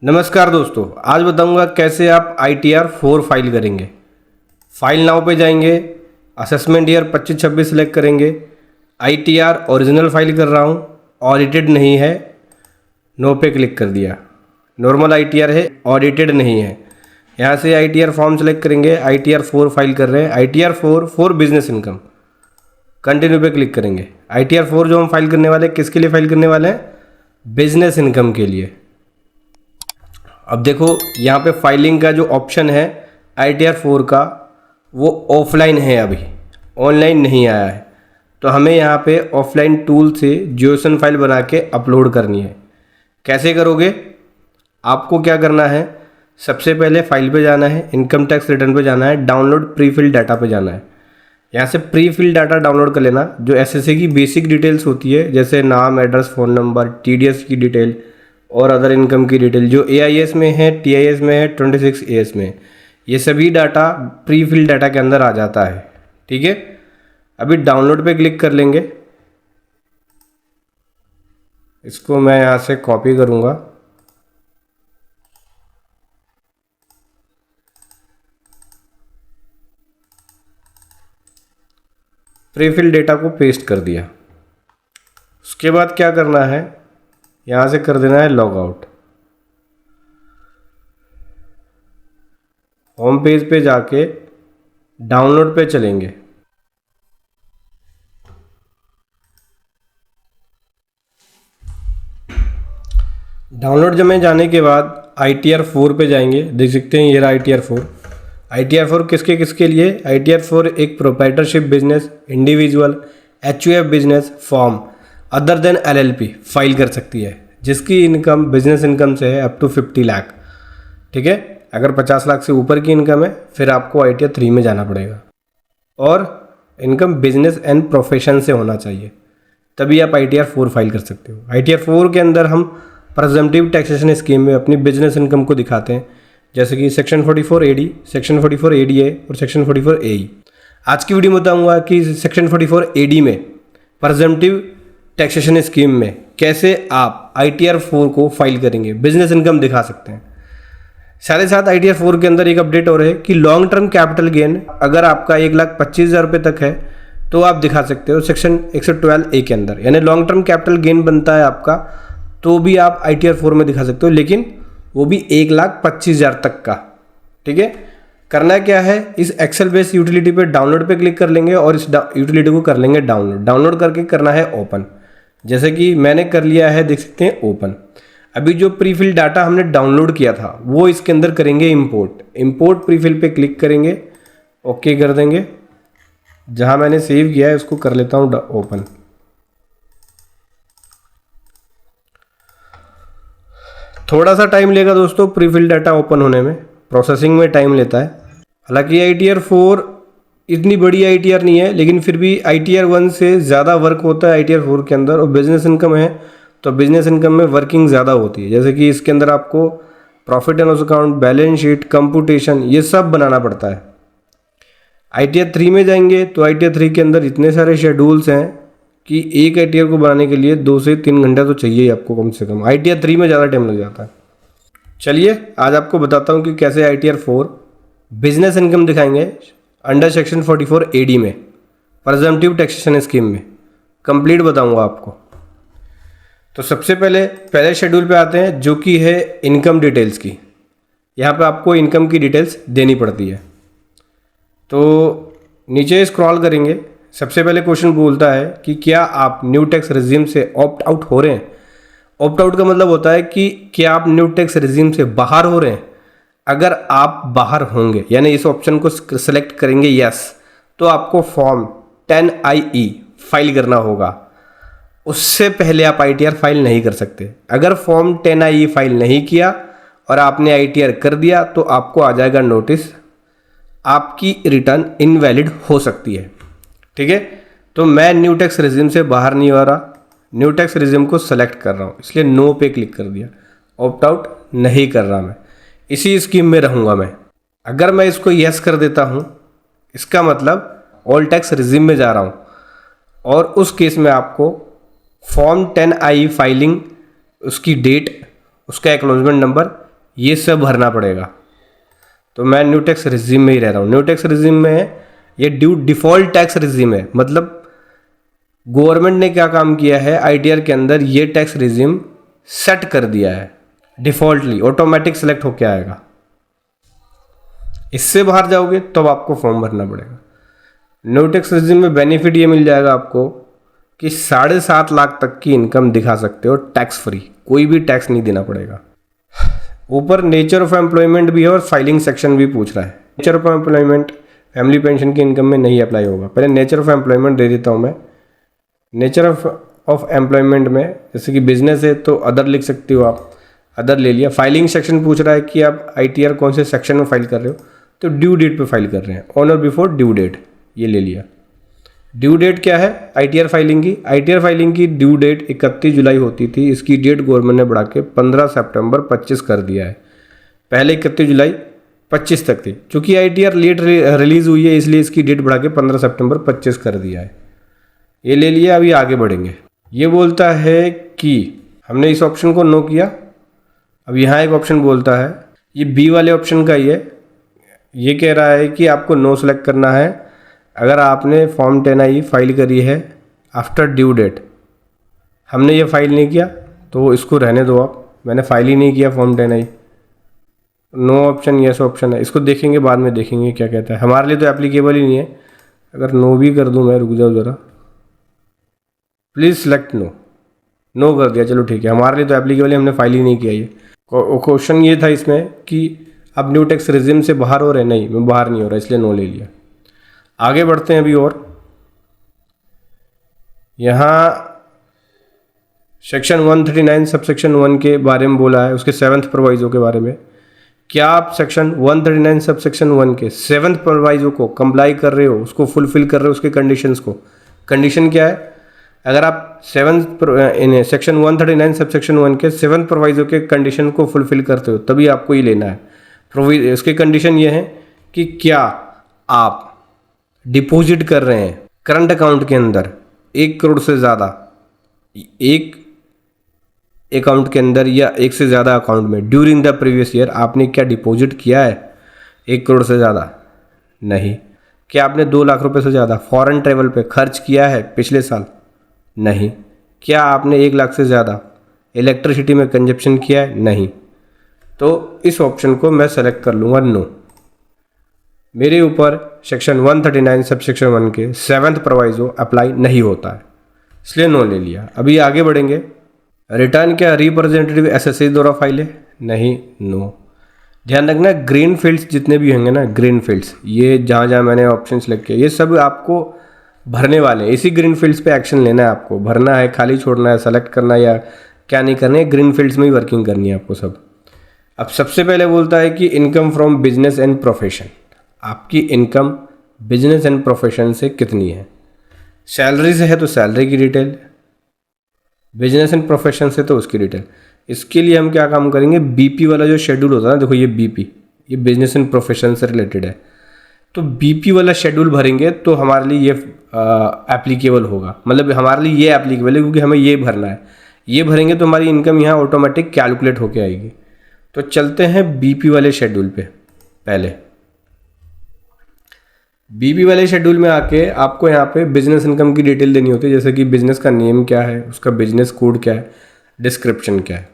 नमस्कार दोस्तों, आज बताऊंगा कैसे आप ITR 4 फाइल करेंगे। फाइल नाउ पे जाएंगे, असेसमेंट ईयर 25-26 सेलेक्ट करेंगे। ITR ओरिजिनल फाइल कर रहा हूँ, ऑडिटेड नहीं है, नो पे क्लिक कर दिया। नॉर्मल ITR है, ऑडिटेड नहीं है। यहाँ से ITR फॉर्म सेलेक्ट करेंगे, ITR 4 फाइल कर रहे हैं, ITR 4 for business income. Continue पे क्लिक करेंगे। ITR 4 जो हम फाइल करने वाले हैं, किसके लिए फाइल करने वाले हैं? बिजनेस इनकम के लिए। अब देखो यहाँ पे फाइलिंग का जो ऑप्शन है ITR 4 का, वो ऑफलाइन है, अभी ऑनलाइन नहीं आया है। तो हमें यहाँ पे ऑफलाइन टूल से ज्योसन फाइल बना के अपलोड करनी है। कैसे करोगे? आपको क्या करना है, सबसे पहले फाइल पे जाना है, इनकम टैक्स रिटर्न पे जाना है, डाउनलोड प्री फिल डाटा पे जाना है। यहाँ से प्री फिल डाटा डाउनलोड कर लेना, जो SSA की बेसिक डिटेल्स होती है, जैसे नाम, एड्रेस, फ़ोन नंबर, TDS की डिटेल और अदर इनकम की डिटेल, जो AIS में है, TIS में है, 26AS में, ये सभी डाटा प्री फिल डाटा के अंदर आ जाता है। ठीक है, अभी डाउनलोड पे क्लिक कर लेंगे। इसको मैं यहाँ से कॉपी करूँगा, प्री फिल डेटा को पेस्ट कर दिया। उसके बाद क्या करना है, यहाँ से कर देना है लॉग आउट। होम पेज पे जाके डाउनलोड पे चलेंगे। डाउनलोड जब में जाने के बाद ITR 4 पे जाएंगे। देख सकते हैं ये रहा ITR 4। ITR 4 किसके किसके लिए? ITR 4 एक proprietorship business, individual, HUF business, form other than LLP file कर सकती है, जिसकी इनकम बिजनेस इनकम से है अप टू 50 लाख। ठीक है, अगर 50 लाख से ऊपर की इनकम है फिर आपको ITR 3 में जाना पड़ेगा, और इनकम बिजनेस एंड प्रोफेशन से होना चाहिए, तभी आप ITR 4 फाइल कर सकते हो। ITR 4 के अंदर हम प्रेजम्पटिव टैक्सेशन स्कीम में अपनी बिजनेस इनकम को दिखाते हैं, जैसे कि सेक्शन 44 AD, सेक्शन 44 ADA और सेक्शन 44 AE। आज की वीडियो में बताऊंगा कि सेक्शन 44 AD में प्रेजम्पटिव टैक्सेशन स्कीम में कैसे आप ITR 4 को फाइल करेंगे, बिजनेस इनकम दिखा सकते हैं। साथ ही साथ ITR 4 के अंदर एक अपडेट और है कि लॉन्ग टर्म कैपिटल गेन अगर आपका 1,25,000 रुपये तक है तो आप दिखा सकते हो सेक्शन 112A के अंदर, यानी लॉन्ग टर्म कैपिटल गेन बनता है आपका, तो भी आप ITR 4 में दिखा सकते हो, लेकिन वो भी 1,25,000 तक का। ठीक है, करना क्या है, इस एक्सेल बेस्ड यूटिलिटी पे डाउनलोड पे क्लिक कर लेंगे और इस यूटिलिटी को कर लेंगे डाउनलोड। डाउनलोड करके करना है ओपन, जैसे कि मैंने कर लिया है, देख सकते हैं ओपन। अभी जो प्रीफिल डाटा हमने डाउनलोड किया था वो इसके अंदर करेंगे इंपोर्ट। इंपोर्ट प्रीफिल पे क्लिक करेंगे, ओके कर देंगे। जहां मैंने सेव किया है उसको कर लेता हूं ओपन। थोड़ा सा टाइम लेगा दोस्तों प्रीफिल डाटा ओपन होने में, प्रोसेसिंग में टाइम लेता है। हालांकि ITR 4 इतनी बड़ी ITR नहीं है, लेकिन फिर भी ITR 1 से ज़्यादा वर्क होता है ITR 4 के अंदर, और बिजनेस इनकम है तो बिजनेस इनकम में वर्किंग ज़्यादा होती है। जैसे कि इसके अंदर आपको profit and loss account, balance sheet, computation, ये सब बनाना पड़ता है। ITR 3 में जाएंगे तो ITR 3 के अंदर इतने सारे शेड्यूल्स हैं कि एक ITR को बनाने के लिए 2 से 3 घंटा तो चाहिए ही आपको कम से कम। ITR 3 में ज़्यादा टाइम लग जाता है। चलिए आज आपको बताता हूँ कि कैसे ITR 4 बिजनेस इनकम दिखाएंगे अंडर सेक्शन 44 AD में, प्रेजम्पटिव टैक्सेशन स्कीम में। कंप्लीट बताऊंगा आपको। तो सबसे पहले शेड्यूल पे आते हैं, जो कि है इनकम डिटेल्स की। यहाँ पे आपको इनकम की डिटेल्स देनी पड़ती है। तो नीचे स्क्रॉल करेंगे, सबसे पहले क्वेश्चन बोलता है कि क्या आप न्यू टैक्स रेजिम से ऑप्ट आउट हो रहे हैं। ऑप्ट आउट का मतलब होता है कि क्या आप न्यू टैक्स रेजिम से बाहर हो रहे हैं। अगर आप बाहर होंगे, यानी इस ऑप्शन को सेलेक्ट करेंगे यस, तो आपको फॉर्म 10IE फाइल करना होगा। उससे पहले आप ITR फाइल नहीं कर सकते। अगर फॉर्म 10IE फाइल नहीं किया और आपने ITR कर दिया तो आपको आ जाएगा नोटिस, आपकी रिटर्न इनवैलिड हो सकती है। ठीक है, तो मैं न्यू टैक्स रेजिम से बाहर नहीं हो रहा, न्यू टैक्स रेजिम को सेलेक्ट कर रहा हूँ, इसलिए नो पे क्लिक कर दिया। ऑप्ट आउट नहीं कर रहा, मैं इसी स्कीम में रहूँगा मैं। अगर मैं इसको यस कर देता हूँ, इसका मतलब ऑल टैक्स रेजिम में जा रहा हूँ, और उस केस में आपको फॉर्म 10IE फाइलिंग, उसकी डेट, उसका एक्नॉलेजमेंट नंबर, ये सब भरना पड़ेगा। तो मैं न्यू टैक्स रिजीम में ही रह रहा हूँ। न्यू टैक्स रिजीम में ये डिफ़ॉल्ट टैक्स रिजीम है, मतलब गवर्नमेंट ने क्या काम किया है, आईटीआर के अंदर ये टैक्स रिजीम सेट कर दिया है, डिफ़ॉल्टली ऑटोमेटिक सेलेक्ट होके आएगा। इससे बाहर जाओगे तब तो आपको फॉर्म भरना पड़ेगा। न्यू टैक्स रिजीम में बेनिफिट ये मिल जाएगा आपको कि 7.5 लाख तक की इनकम दिखा सकते हो टैक्स फ्री, कोई भी टैक्स नहीं देना पड़ेगा। ऊपर नेचर ऑफ एम्प्लॉयमेंट भी है और फाइलिंग सेक्शन भी पूछ रहा है। Nature of employment family pension की इनकम में नहीं अप्लाई होगा। पहले नेचर ऑफ एम्प्लॉयमेंट दे देता हूँ मैं। नेचर ऑफ एम्प्लॉयमेंट में जैसे कि बिजनेस है तो अदर लिख सकते हो आप, अदर ले लिया। फाइलिंग सेक्शन पूछ रहा है कि आप आईटीआर कौन से सेक्शन में फाइल कर रहे हो, तो ड्यू डेट पे फाइल कर रहे हैं, ऑन और बिफोर ड्यू डेट, ये ले लिया। ड्यू डेट क्या है आईटीआर फाइलिंग की? आईटीआर फाइलिंग की ड्यू डेट 31 जुलाई होती थी, इसकी डेट गवर्नमेंट ने बढ़ा के 15 सितंबर 25 कर दिया है। पहले 31 जुलाई 25 तक थी, चूँकि आईटीआर लेट रिलीज़ हुई है इसलिए इसकी डेट बढ़ा के 15 सितंबर 25 कर दिया है। ये ले लिया। अभी आगे बढ़ेंगे। ये बोलता है कि हमने इस ऑप्शन को नो किया। अब यहाँ एक ऑप्शन बोलता है, ये बी वाले ऑप्शन का ही है। ये कह रहा है कि आपको नो सेलेक्ट करना है अगर आपने फॉर्म 10I फाइल करी है आफ्टर ड्यू डेट। हमने ये फाइल नहीं किया तो इसको रहने दो आप, मैंने फाइल ही नहीं किया form 10I। No option yes option है, इसको देखेंगे बाद में, देखेंगे क्या कहता है। हमारे लिए तो एप्लीकेबल ही नहीं है। अगर नो भी कर दूं मैं, रुक जाओ ज़रा, प्लीज़ सेलेक्ट नो, नो कर दिया, चलो ठीक है, हमारे लिए तो एप्लीकेबल है, हमने फाइल ही नहीं किया। ये क्वेश्चन ये था इसमें कि अब न्यू टैक्स रिजिम से बाहर हो रहे, नहीं मैं बाहर नहीं हो रहा इसलिए नो ले लिया। आगे बढ़ते हैं अभी। और यहाँ सेक्शन 139 सब सेक्शन 1 के बारे में बोला है, उसके 7th प्रोवाइजो के बारे में। क्या आप सेक्शन 139 सब सेक्शन 1 के 7th प्रोवाइजो को कंप्लाई कर रहे हो, उसको फुलफिल कर रहे हो, उसके कंडीशंस को? कंडीशन क्या है? अगर आप सेक्शन 139 सब सेक्शन 1 के 7th प्रोवाइजो के कंडीशन को फुलफिल करते हो तभी आपको ये लेना है। उसके कंडीशन ये है कि क्या आप डिपॉजिट कर रहे हैं करंट अकाउंट के अंदर 1 करोड़ से ज़्यादा, एक अकाउंट के अंदर या एक से ज़्यादा अकाउंट में ड्यूरिंग द प्रीवियस ईयर आपने क्या डिपॉजिट किया है 1 करोड़ से ज़्यादा? नहीं। क्या आपने 2 लाख रुपए से ज़्यादा फॉरेन ट्रेवल पे खर्च किया है पिछले साल? नहीं। क्या आपने 1 लाख से ज़्यादा इलेक्ट्रिसिटी में कंजप्शन किया है? नहीं। तो इस ऑप्शन को मैं सेलेक्ट कर लूँगा नो। मेरे ऊपर सेक्शन 139 सब सेक्शन 1 के 7th प्रोवाइजो अप्लाई नहीं होता है, इसलिए नो ले लिया। अभी आगे बढ़ेंगे। रिटर्न क्या रिप्रेजेंटेटिव एसएससी द्वारा फाइल है? नहीं, नो। ध्यान रखना ग्रीन फील्ड्स जितने भी होंगे ना, ग्रीन फील्ड्स, ये जहाँ जहाँ मैंने ऑप्शन सेलेक्ट किए ये सब आपको भरने वाले हैं। इसी ग्रीन फील्ड्स पे एक्शन लेना है आपको, भरना है, खाली छोड़ना है, सेलेक्ट करना है या क्या नहीं करना है, ग्रीन फील्ड्स में ही वर्किंग करनी है आपको सब। अब सबसे पहले बोलता है कि income from business and profession, आपकी इनकम बिजनेस एंड प्रोफेशन से कितनी है? सैलरी से है तो सैलरी की डिटेल, बिजनेस एंड प्रोफेशन से तो उसकी डिटेल। इसके लिए हम क्या काम करेंगे, बीपी वाला जो शेड्यूल होता है ना, देखो ये बीपी, ये बिजनेस एंड प्रोफेशन से रिलेटेड है, तो बीपी वाला शेड्यूल भरेंगे तो हमारे लिए ये एप्लीकेबल होगा, मतलब हमारे लिए ये एप्लीकेबल है क्योंकि हमें ये भरना है। ये भरेंगे तो हमारी इनकम यहाँ ऑटोमेटिक कैलकुलेट होके आएगी। तो चलते हैं बीपी वाले शेड्यूल पे। पहले बीपी वाले शेड्यूल में आके आपको यहाँ पे बिजनेस इनकम की डिटेल देनी होती है, जैसे कि बिजनेस का नेम क्या है, उसका बिजनेस कोड क्या है, डिस्क्रिप्शन क्या है।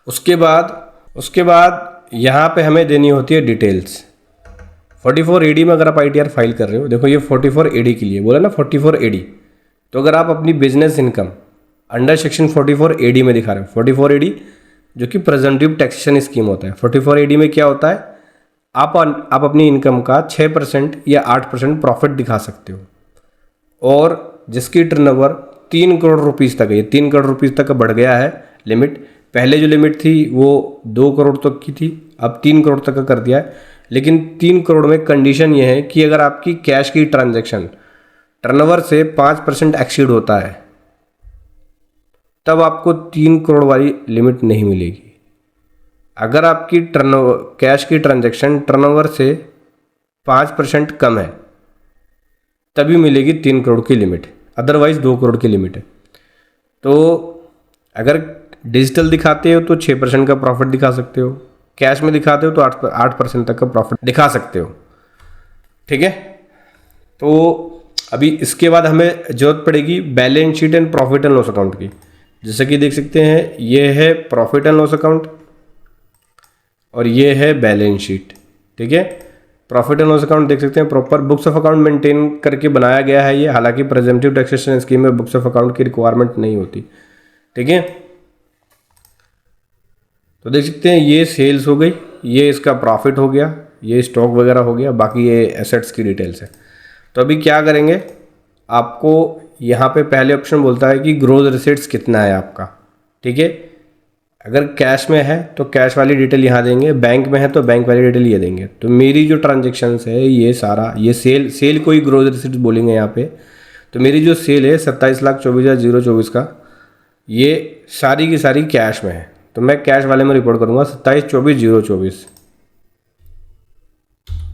उसके बाद यहाँ पे हमें देनी होती है डिटेल्स। 44 AD में अगर आप ITR फाइल कर रहे हो, देखो ये 44 AD के लिए बोला ना, 44 AD, तो अगर आप अपनी business income under section 44 AD में दिखा रहे हो, 44 AD जो कि प्रेजेंटिव टैक्सेशन स्कीम होता है। 44 AD में क्या होता है, आप अपनी इनकम का 6% या 8% प्रॉफिट दिखा सकते हो, और जिसकी टर्नओवर 3 करोड़ रुपीज़ तक है, ये 3 करोड़ रुपीज़ तक का बढ़ गया है लिमिट। पहले जो लिमिट थी वो 2 करोड़ तक की थी, अब 3 करोड़ तक का कर दिया है। लेकिन 3 करोड़ में कंडीशन ये है कि अगर आपकी कैश की ट्रांजैक्शन टर्नओवर से 5% एक्सीड होता है तब आपको 3 करोड़ वाली लिमिट नहीं मिलेगी। अगर आपकी कैश की ट्रांजैक्शन टर्नओवर से 5% कम है तभी मिलेगी 3 करोड़ की लिमिट, अदरवाइज 2 करोड़ की लिमिट है। तो अगर डिजिटल दिखाते हो तो 6% का प्रॉफिट दिखा सकते हो, कैश में दिखाते हो तो 8% तक का प्रॉफिट दिखा सकते हो। ठीक है, तो अभी इसके बाद हमें जरूरत पड़ेगी balance sheet and profit and loss account की। जैसे कि देख सकते हैं ये है प्रॉफिट एंड लॉस अकाउंट और ये है बैलेंस शीट। ठीक है, प्रॉफिट एंड लॉस अकाउंट देख सकते हैं proper books of account maintain करके बनाया गया है ये। हालांकि प्रेजेंटिव टैक्सेशन स्कीम में बुक्स ऑफ अकाउंट की रिक्वायरमेंट नहीं होती। ठीक है, तो देख सकते हैं ये सेल्स हो गई, ये इसका प्रॉफिट हो गया, ये स्टॉक वगैरह हो गया, बाकी ये एसेट्स की डिटेल्स है। तो अभी क्या करेंगे, आपको यहाँ पे पहले ऑप्शन बोलता है कि ग्रोथ रिसीट्स कितना है आपका। ठीक है, अगर कैश में है तो कैश वाली डिटेल यहाँ देंगे, बैंक में है तो बैंक वाली डिटेल ये देंगे। तो मेरी जो ट्रांजेक्शन्स है ये सारा, ये सेल को ही ग्रोथ रिसीट्स बोलेंगे यहाँ पे। तो मेरी जो सेल है 27,24,024 का, ये सारी की सारी कैश में है। तो मैं कैश वाले में रिपोर्ट करूँगा 27,24,024,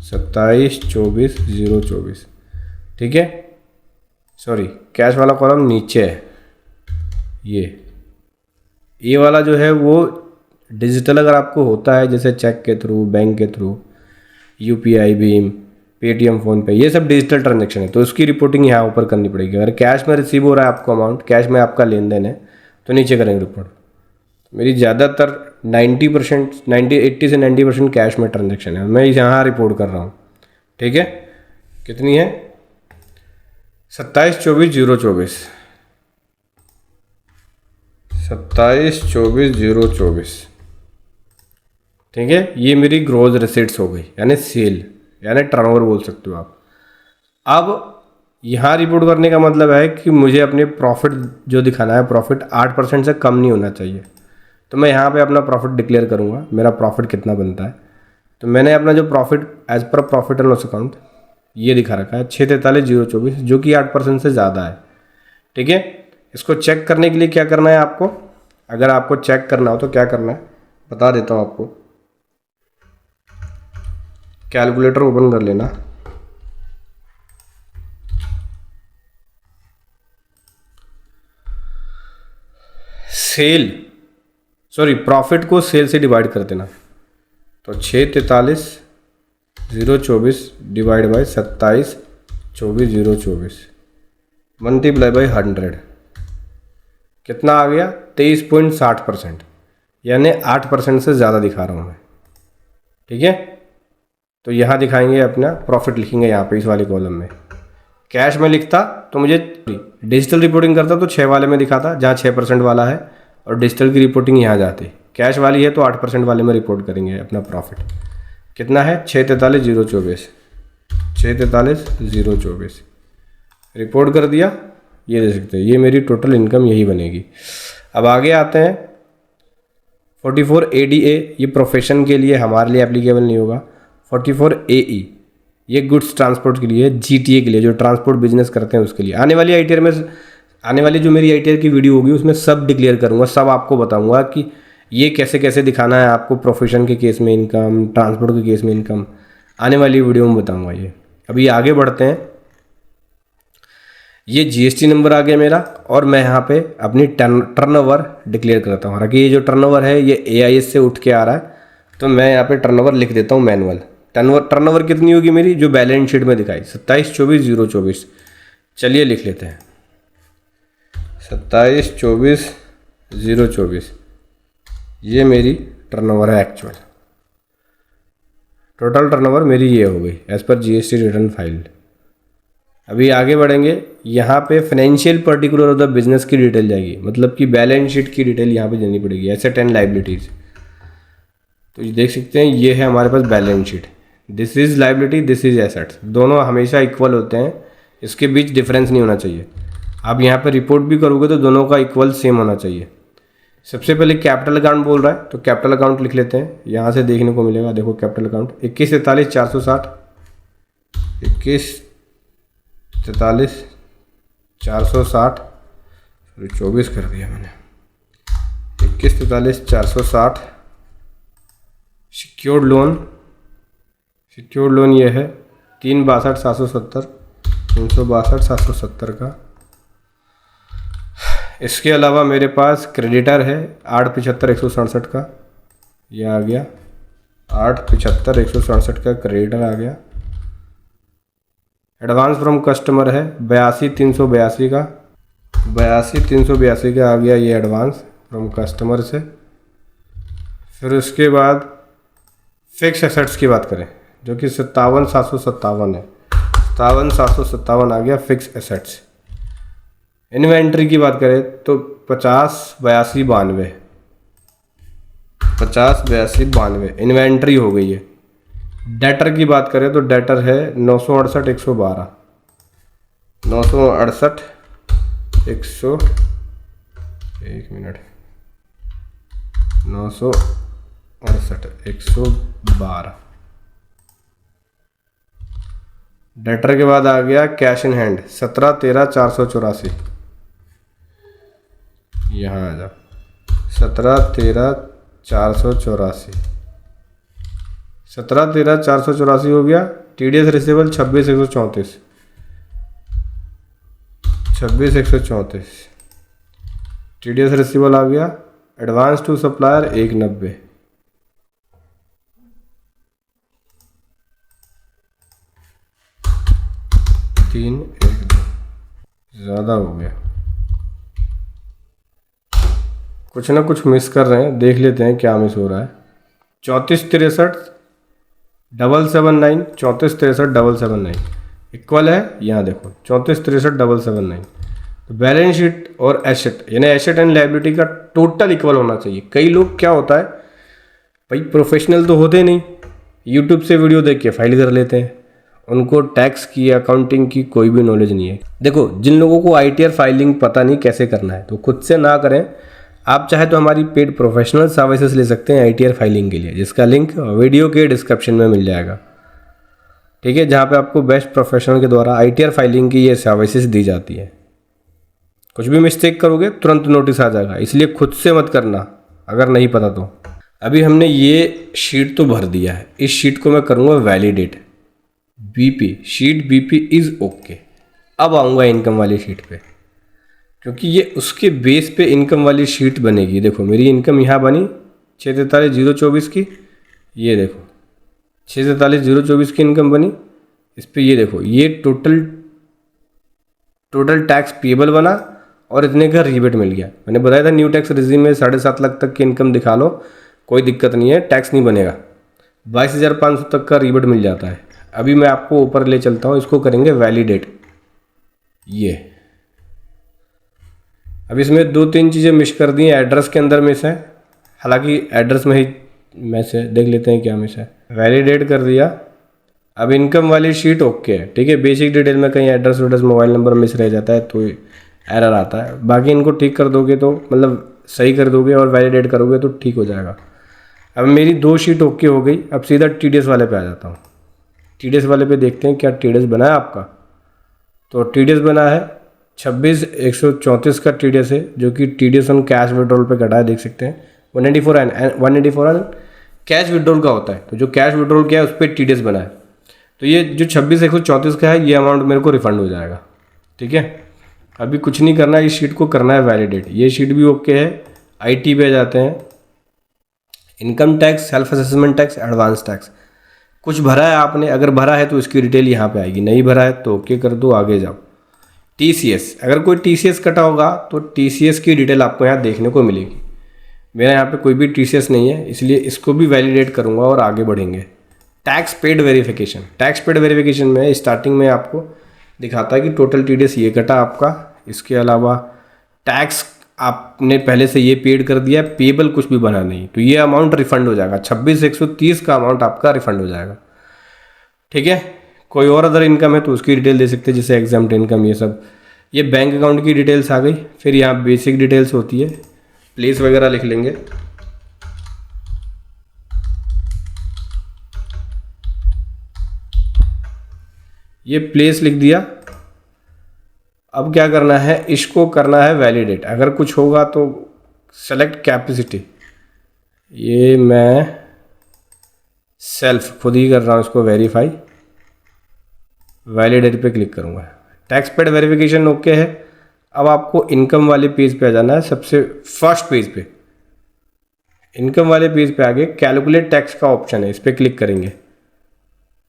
27,24,024। ठीक है, सॉरी कैश वाला कॉलम नीचे है, ये वाला जो है वो डिजिटल अगर आपको होता है जैसे चेक के थ्रू, बैंक के through, UPI, Bhim, Paytm, PhonePe, ये सब डिजिटल ट्रांजेक्शन है तो उसकी रिपोर्टिंग यहाँ ऊपर करनी पड़ेगी। अगर कैश में रिसीव हो रहा है आपको अमाउंट, कैश में आपका लेन देन है तो नीचे करेंगे रिपोर्ट। मेरी ज़्यादातर 80 से 90% कैश में ट्रांजेक्शन है, मैं यहाँ रिपोर्ट कर रहा हूँ। ठीक है, कितनी है 27,24,024, 27,24,024। ठीक है, ये मेरी ग्रोथ रिसीट्स हो गई, यानी सेल, यानी टर्नओवर बोल सकते हो आप। अब यहाँ रिपोर्ट करने का मतलब है कि मुझे अपने प्रॉफिट जो दिखाना है, प्रॉफिट 8% से कम नहीं होना चाहिए। तो मैं यहाँ पे अपना प्रॉफिट डिक्लेयर करूँगा, मेरा प्रॉफिट कितना बनता है। तो मैंने अपना जो profit as per profit and loss account ये दिखा रखा है 6,43,024, जो कि 8% से ज़्यादा है। ठीक है, इसको चेक करने के लिए क्या करना है आपको, अगर आपको चेक करना हो तो क्या करना है बता देता हूँ आपको। कैलकुलेटर ओपन कर लेना, प्रॉफिट को सेल से डिवाइड कर देना। तो 6,43,024 डिवाइड बाई 27,24,024 मल्टीप्लाई बाई 100, कितना आ गया 23.60%, यानी 8% से ज़्यादा दिखा रहा हूँ मैं। ठीक है, तो यहाँ दिखाएंगे अपना प्रॉफिट, लिखेंगे यहाँ पे इस वाले कॉलम में। कैश में लिखता तो मुझे डिजिटल रिपोर्टिंग करता तो 6 वाले में दिखाता जहाँ 6% वाला है, और डिजिटल की रिपोर्टिंग यहाँ जाती। कैश वाली है तो 8% वाले में रिपोर्ट करेंगे अपना प्रॉफिट। कितना है 6,43,024, 6,43,024 रिपोर्ट कर दिया। ये दे सकते हैं, ये मेरी टोटल इनकम यही बनेगी। अब आगे आते हैं 44 ADA, ये प्रोफेशन के लिए, हमारे लिए एप्लीकेबल नहीं होगा। 44 AE ये गुड्स ट्रांसपोर्ट के लिए, GTA के लिए, जो ट्रांसपोर्ट बिजनेस करते हैं उसके लिए। आने वाली ITR में, आने वाली जो मेरी ITR की वीडियो होगी उसमें सब डिक्लेयर करूँगा, सब आपको बताऊँगा कि ये कैसे कैसे दिखाना है आपको, प्रोफेशन के केस में इनकम, ट्रांसपोर्ट के केस में इनकम, आने वाली वीडियो में बताऊँगा ये। अभी आगे बढ़ते हैं, ये GST नंबर आ गया मेरा, और मैं यहाँ पे अपनी टर्नओवर डिक्लेयर करता हूँ। हालांकि ये जो टर्नओवर है ये AIS से उठ के आ रहा है, तो मैं यहाँ पे टर्नओवर लिख देता हूँ मैनुअल। टर्नओवर कितनी होगी मेरी, जो बैलेंस शीट में दिखाई 27,24,024। चलिए लिख लेते हैं 27,24,024, ये मेरी टर्नओवर है एक्चुअल। टोटल टर्नओवर मेरी ये हो गई as per GST return filed. अभी आगे बढ़ेंगे, यहाँ पे financial particular of the business की डिटेल जाएगी, मतलब कि बैलेंस शीट की डिटेल यहाँ पे देनी पड़ेगी, एसेट एंड लाइबिलिटीज़। तो ये देख सकते हैं, ये है हमारे पास balance sheet, this is liability, this is assets, दोनों हमेशा इक्वल होते हैं, इसके बीच डिफरेंस नहीं होना चाहिए। आप यहाँ पे रिपोर्ट भी करोगे तो दोनों का इक्वल सेम होना चाहिए। सबसे पहले कैपिटल अकाउंट बोल रहा है, तो कैपिटल अकाउंट लिख लेते हैं, यहाँ से देखने को मिलेगा। देखो कैपिटल अकाउंट 21,43,460, 21,43,460, 24 कर दिया मैंने, 21,43,460। सिक्योर्ड लोन ये है 3,62,770, 362,770 का इसके अलावा मेरे पास क्रेडिटर है 875,167 का, ये आ गया 875,167 का क्रेडिटर आ गया। एडवांस फ्रॉम कस्टमर है 82,382 का, 82,382 का आ गया ये एडवांस फ्रॉम कस्टमर से। फिर उसके बाद फिक्स एसेट्स की बात करें जो कि 57,757 है, 57,757 आ गया फिक्स एसेट्स। इन्वेंट्री की बात करें तो 50,82,92, 50,82,92 इन्वेंट्री हो गई है। डेटर की बात करें तो डेटर है 968,112, 968,100, एक मिनट, 968,112। डेटर के बाद आ गया कैश इन हैंड 17,13,484, यहाँ आ जाओ 17,13,484, 17,13,484 हो गया। TDS रिसीवेबल 26,134, 26,134 TDS रिसीवेबल आ गया। एडवांस टू सप्लायर 190, 312 ज़्यादा हो गया, कुछ ना कुछ मिस कर रहे हैं, देख लेते हैं क्या मिस हो रहा है। 34,63,779, 34,63,779 इक्वल है, यहाँ देखो 34,63,779। तो बैलेंस शीट और एसेट यानी एसेट एंड लायबिलिटी का टोटल इक्वल होना चाहिए। कई लोग क्या होता है भाई, प्रोफेशनल तो होते नहीं, यूट्यूब से वीडियो देख के फाइल कर लेते हैं, उनको टैक्स की अकाउंटिंग की कोई भी नॉलेज नहीं है। देखो जिन लोगों को ITR फाइलिंग पता नहीं कैसे करना है तो खुद से ना करें। आप चाहे तो हमारी पेड प्रोफेशनल सर्विसेज ले सकते हैं ITR फाइलिंग के लिए, जिसका लिंक वीडियो के डिस्क्रिप्शन में मिल जाएगा, ठीक है, जहाँ पे आपको बेस्ट प्रोफेशनल के द्वारा ITR फाइलिंग की ये सर्विसेज दी जाती है। कुछ भी मिस्टेक करोगे तुरंत नोटिस आ जाएगा, इसलिए खुद से मत करना अगर नहीं पता तो। अभी हमने ये शीट तो भर दिया है, इस शीट को मैं करूँगा validate. BP sheet BP is okay. अब आऊँगा इनकम वाली शीट पे, क्योंकि ये उसके बेस पे इनकम वाली शीट बनेगी। देखो मेरी इनकम यहाँ बनी 643,024 की, ये देखो 643,024 की इनकम बनी। इस पे ये देखो ये टोटल टैक्स पेबल बना और इतने का रिबेट मिल गया। मैंने बताया था न्यू टैक्स रिजीम में 7.5 लाख तक की इनकम दिखा लो, कोई दिक्कत नहीं है, टैक्स नहीं बनेगा। 22,500 तक का रिबेट मिल जाता है। अभी मैं आपको ऊपर ले चलता हूँ, इसको करेंगे वैलिडेट। ये अब इसमें 2-3 चीज़ें मिस कर दी हैं, एड्रेस के अंदर मिस है, हालांकि एड्रेस में ही मिस है, देख लेते हैं क्या मिस है। वैलिडेट कर दिया। अब इनकम वाली शीट ओके है, ठीक है। बेसिक डिटेल में कहीं एड्रेस वेड्रेस मोबाइल नंबर मिस रह जाता है तो एरर आता है, बाकी इनको ठीक कर दोगे तो मतलब सही कर दोगे और वैलिडेट करोगे तो ठीक हो जाएगा। अब मेरी 2 शीट ओके हो गई। अब सीधा TDS वाले पे आ जाता हूँ। TDS वाले पे देखते हैं क्या TDS बना है आपका। तो TDS बना है 26,134 का TDS है, जो कि TDS ऑन कैश विड्रॉल पे कटा है, देख सकते हैं। 184 कैश विड्रॉल का होता है, तो जो कैश विड्रॉल किया है उस पर TDS बना है। तो ये जो 26,134 का है ये अमाउंट मेरे को रिफंड हो जाएगा, ठीक है। अभी कुछ नहीं करना है, इस शीट को करना है वैलिडेट। ये शीट भी ओके है। IT पे जाते हैं, income tax, self assessment tax, advance tax. कुछ भरा है आपने, अगर भरा है तो इसकी डिटेल यहाँ पे आएगी, नहीं भरा है तो ओके कर दो, आगे जाओ। TCS, अगर कोई TCS कटा होगा तो TCS की डिटेल आपको यहाँ देखने को मिलेगी। मेरा यहाँ पे कोई भी TCS नहीं है, इसलिए इसको भी वैलिडेट करूँगा और आगे बढ़ेंगे। Tax paid verification, tax paid verification में स्टार्टिंग में आपको दिखाता है कि टोटल TDS ये कटा आपका, इसके अलावा टैक्स आपने पहले से ये पेड कर दिया, पेबल कुछ भी बना नहीं, तो ये अमाउंट रिफंड हो जाएगा। 26,130 का अमाउंट आपका रिफंड हो जाएगा, ठीक है। कोई और अदर इनकम है तो उसकी डिटेल दे सकते हैं, जैसे एग्जाम्प्ट इनकम, ये सब। ये बैंक अकाउंट की डिटेल्स आ गई। फिर यहाँ बेसिक डिटेल्स होती है, प्लेस वगैरह लिख लेंगे। ये प्लेस लिख दिया। अब क्या करना है, इसको करना है वैलिडेट। अगर कुछ होगा तो सेलेक्ट कैपेसिटी, ये मैं सेल्फ खुद ही कर रहा हूँ, इसको वेरीफाई, वैलिडेट पे क्लिक करूँगा। टैक्स पेड वेरिफिकेशन ओके है अब आपको इनकम वाले पेज पे आ जाना है, सबसे फर्स्ट पेज पे। इनकम वाले पेज पे आगे कैलकुलेट टैक्स का ऑप्शन है, इस पर क्लिक करेंगे।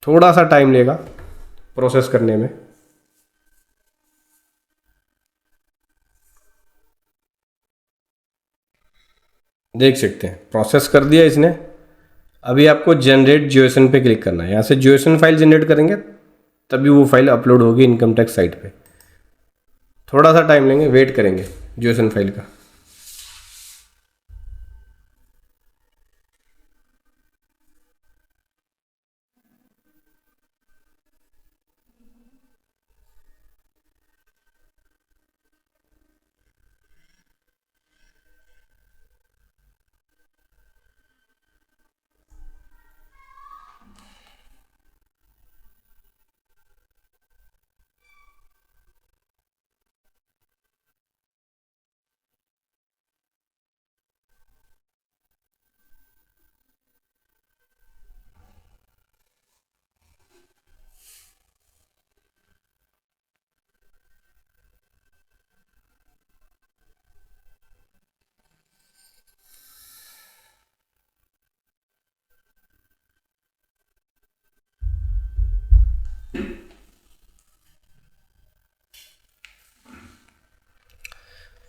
थोड़ा सा टाइम लेगा प्रोसेस करने में। देख सकते हैं प्रोसेस कर दिया इसने। अभी आपको जनरेट जीओएसएन पे क्लिक करना है। यहाँ से जीओएसएन फाइल जनरेट करेंगे तभी वो फाइल अपलोड होगी इनकम टैक्स साइट पे। थोड़ा सा टाइम लेंगे, वेट करेंगे जीओएसएन फाइल का।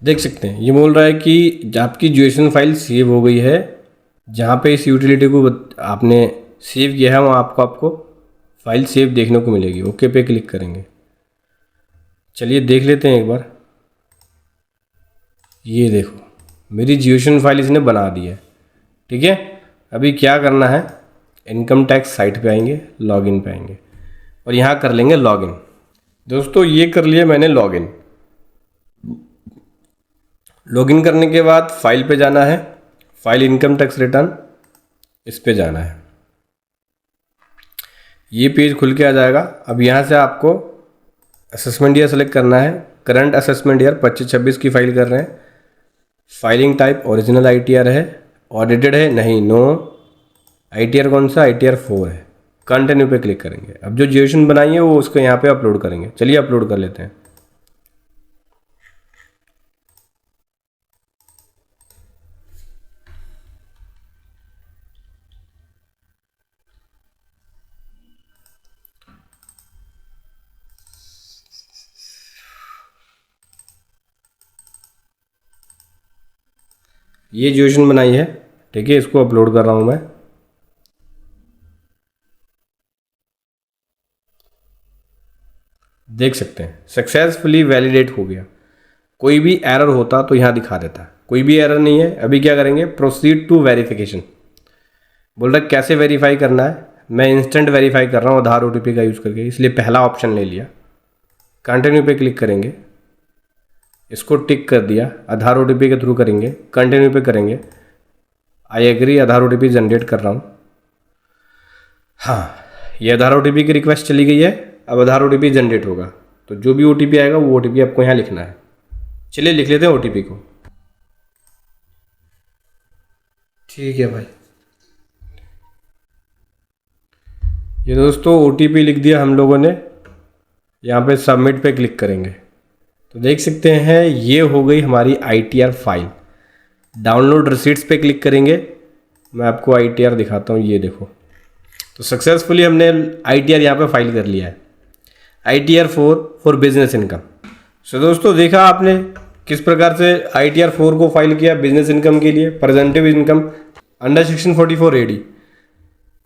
देख सकते हैं ये बोल रहा है कि आपकी जीओएसएन फाइल सेव हो गई है। जहाँ पे इस यूटिलिटी को आपने सेव किया है वहाँ आपको फाइल सेव देखने को मिलेगी। ओके पे क्लिक करेंगे। चलिए देख लेते हैं एक बार। ये देखो मेरी जीओएसएन फाइल इसने बना दी है। ठीक है, अभी क्या करना है, इनकम टैक्स साइट पे आएंगे, लॉगिन पे आएंगे और यहाँ कर लेंगे लॉगिन। दोस्तों ये कर लिया मैंने लॉगिन। लॉगिन करने के बाद फाइल पे जाना है, फाइल इनकम टैक्स रिटर्न, इस पे जाना है। ये पेज खुल के आ जाएगा। अब यहाँ से आपको असेसमेंट ईयर सेलेक्ट करना है। करंट असेसमेंट ईयर 25-26 की फाइल कर रहे हैं। फाइलिंग टाइप ओरिजिनल आईटीआर है, ऑडिटेड है नहीं, नो। आईटीआर कौन सा, आईटीआर 4 है। कंटिन्यू पे क्लिक करेंगे। अब जो जीओएसएन बनाई है वो उसको यहाँ पे अपलोड करेंगे। चलिए अपलोड कर लेते हैं। ये जीओएसएन बनाई है, ठीक है, इसको अपलोड कर रहा हूँ मैं। देख सकते हैं सक्सेसफुली वैलिडेट हो गया। कोई भी एरर होता तो यहाँ दिखा देता, कोई भी एरर नहीं है। अभी क्या करेंगे, प्रोसीड टू वेरिफिकेशन। बोल रहा है कैसे वेरीफाई करना है। मैं इंस्टेंट वेरीफाई कर रहा हूँ आधार ओटीपी का यूज़ करके, इसलिए पहला ऑप्शन ले लिया। कंटिन्यू पे क्लिक करेंगे, इसको टिक कर दिया। आधार ओटीपी के थ्रू करेंगे, कंटिन्यू पे करेंगे। I agree, Aadhaar OTP generate कर रहा हूँ। हाँ, ये आधार ओटीपी की रिक्वेस्ट चली गई है। अब आधार ओटीपी जनरेट होगा तो जो भी ओटीपी आएगा वो ओटीपी आपको यहाँ लिखना है। चलिए लिख लेते हैं ओटीपी को। ठीक है भाई, ये दोस्तों ओटीपी लिख दिया हम लोगों ने। यहाँ पे सबमिट पे क्लिक करेंगे तो देख सकते हैं ये हो गई हमारी आईटीआर फाइल। डाउनलोड रिसीट्स पे क्लिक करेंगे, मैं आपको आईटीआर दिखाता हूँ। ये देखो, तो सक्सेसफुली हमने आईटीआर यहाँ पे फाइल कर लिया है, आईटीआर 4 फॉर बिजनेस इनकम। सो दोस्तों देखा आपने किस प्रकार से आईटीआर 4 को फाइल किया बिजनेस इनकम के लिए, presumptive income under section 44 AD.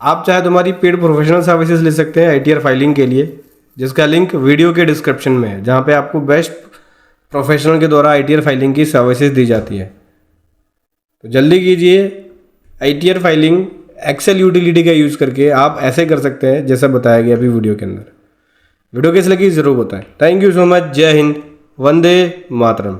आप चाहे तो हमारी पेड प्रोफेशनल सर्विसेज ले सकते हैं आईटीआर फाइलिंग के लिए, जिसका लिंक वीडियो के डिस्क्रिप्शन में है, जहाँ पे आपको बेस्ट प्रोफेशनल के द्वारा आईटीआर फाइलिंग की सर्विसेज दी जाती है। तो जल्दी कीजिए। आईटीआर फाइलिंग एक्सेल यूटिलिटी का यूज़ करके आप ऐसे कर सकते हैं जैसा बताया गया अभी वीडियो के अंदर। वीडियो कैसे लगी ज़रूर बताएं। Thank you so much. जय हिंद, वंदे मातरम।